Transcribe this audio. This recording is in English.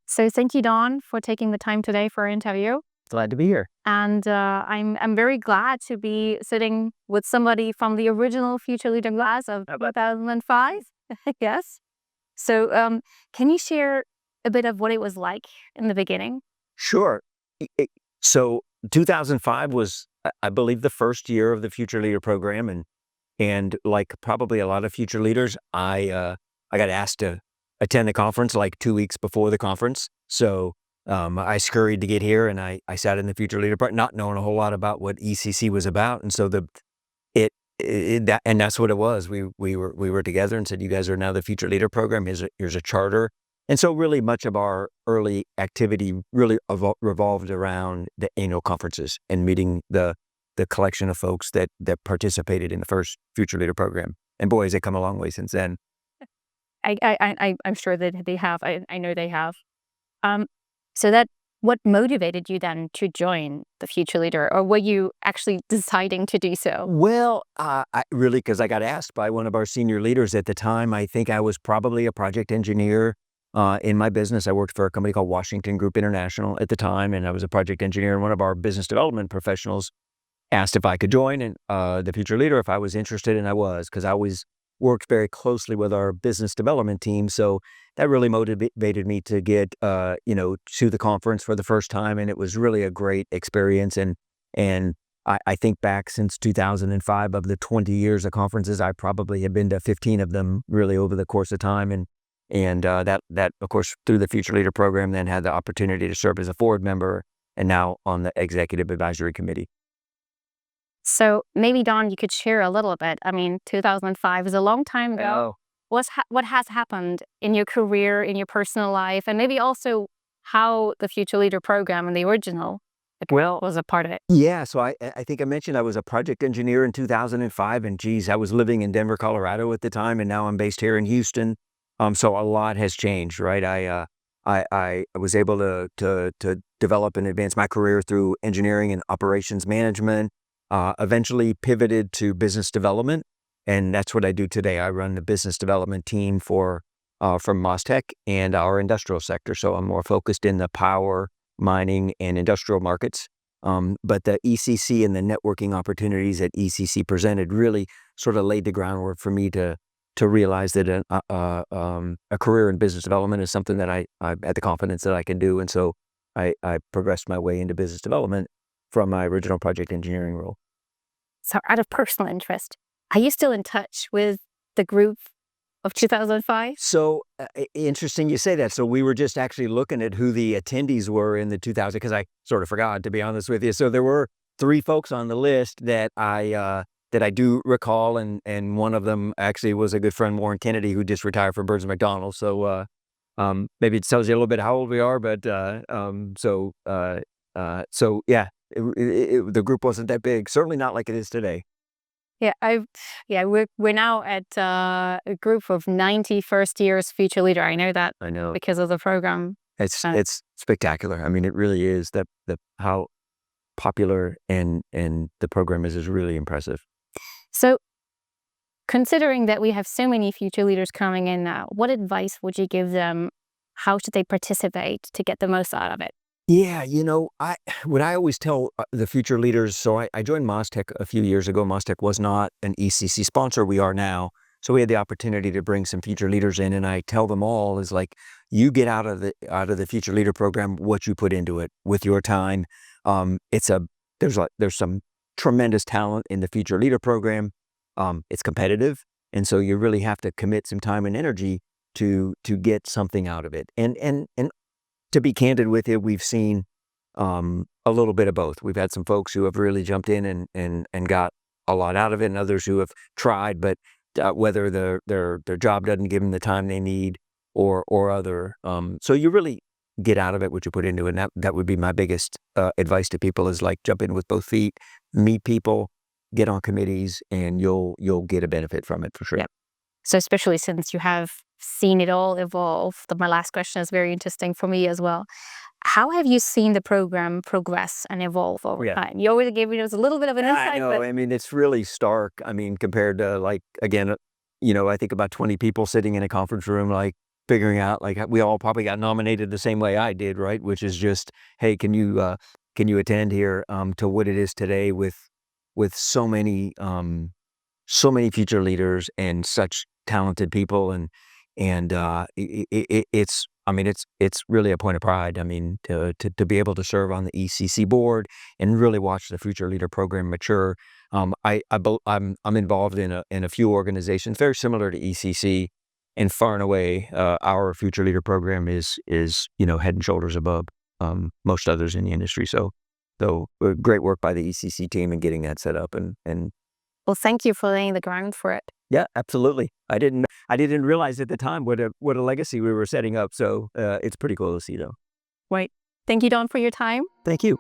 So thank you, Dawn, for taking the time today for our interview. Glad to be here. And I'm very glad to be sitting with somebody from the original Future Leader class of 2005. Yes. So can you share a bit of what it was like in the beginning? Sure. So 2005 was, I believe, the first year of the Future Leader program, and like probably a lot of future leaders, I got asked to attend the conference like 2 weeks before the conference. So I scurried to get here, and I sat in the Future Leader part, not knowing a whole lot about what ECC was about, and so that's what it was. We were together and said, "You guys are now the Future Leader program. Here's a charter." And so really much of our early activity really revolved around the annual conferences and meeting the collection of folks that participated in the first Future Leader program. And boy, has it come a long way since then. I'm sure that they have. I know they have. Um, so that what motivated you then to join the Future Leader, or were you actually deciding to do so? Well, because I got asked by one of our senior leaders at the time. I think I was probably a project engineer in my business. I worked for a company called Washington Group International at the time, and I was a project engineer. And one of our business development professionals asked if I could join and the Future Leader, if I was interested, and I was, because I always worked very closely with our business development team. So that really motivated me to get to the conference for the first time, and it was really a great experience. And I think back since 2005, of the 20 years of conferences, I probably have been to 15 of them really over the course of time. And that of course through the Future Leader program, then had the opportunity to serve as a board member and now on the executive advisory committee. So maybe, Dawn, you could share a little bit. I mean, 2005 is a long time ago. What has happened in your career, in your personal life, and maybe also how the Future Leader program and the original was a part of it? Yeah, so I think I mentioned I was a project engineer in 2005, and geez, I was living in Denver, Colorado at the time, and now I'm based here in Houston. So a lot has changed, right? I was able to develop and advance my career through engineering and operations management. Eventually pivoted to business development, and that's what I do today. I run the business development team from MasTec and our industrial sector. So I'm more focused in the power, mining, and industrial markets. But the ECC and the networking opportunities that ECC presented really sort of laid the groundwork for me to realize that a career in business development is something that I had the confidence that I can do. And so I progressed my way into business development from my original project engineering role. So out of personal interest, are you still in touch with the group of 2005? So interesting you say that. So we were just actually looking at who the attendees were in the 2000, because I sort of forgot, to be honest with you. So there were 3 folks on the list that I do recall, and one of them actually was a good friend, Warren Kennedy, who just retired from Burns McDonnell. So maybe it tells you a little bit how old we are, but so yeah. The group wasn't that big, certainly not like it is today. Yeah, we're now at a group of 90 first years Future Leader. I know that I know because of the program. it's spectacular. I mean, it really is. The how popular and the program is really impressive. So considering that we have so many Future Leaders coming in now, what advice would you give them? How should they participate to get the most out of it? Yeah, what I always tell the future leaders, so I joined MasTec a few years ago. MasTec was not an ECC sponsor. We are now. So we had the opportunity to bring some future leaders in, and I tell them all is like, you get out of the Future Leader program what you put into it with your time. There's some tremendous talent in the Future Leader program. It's competitive, and so you really have to commit some time and energy to get something out of it. And to be candid with you, we've seen a little bit of both. We've had some folks who have really jumped in and got a lot out of it, and others who have tried, but whether their job doesn't give them the time they need or other. So you really get out of it what you put into it. And that would be my biggest advice to people, is like, jump in with both feet, meet people, get on committees, and you'll get a benefit from it for sure. Yeah. So especially since you have seen it all evolve, my last question is very interesting for me as well. How have you seen the program progress and evolve over time? You always gave us a little bit of an insight. I know. I mean, it's really stark. I mean, compared to, like, again, I think about 20 people sitting in a conference room like figuring out, like, we all probably got nominated the same way I did, right? Which is just, hey, can you attend here to what it is today with so many future leaders and such talented people, and it's, I mean, it's really a point of pride. I mean, to be able to serve on the ECC board and really watch the Future Leader Program mature. I'm involved in a few organizations very similar to ECC, and far and away, our Future Leader Program is head and shoulders above most others in the industry. So great work by the ECC team in getting that set up, and Well, thank you for laying the ground for it. yeah, absolutely. I didn't realize at the time what a legacy we were setting up. So it's pretty cool to see, though. Right. Thank you, Don, for your time. Thank you.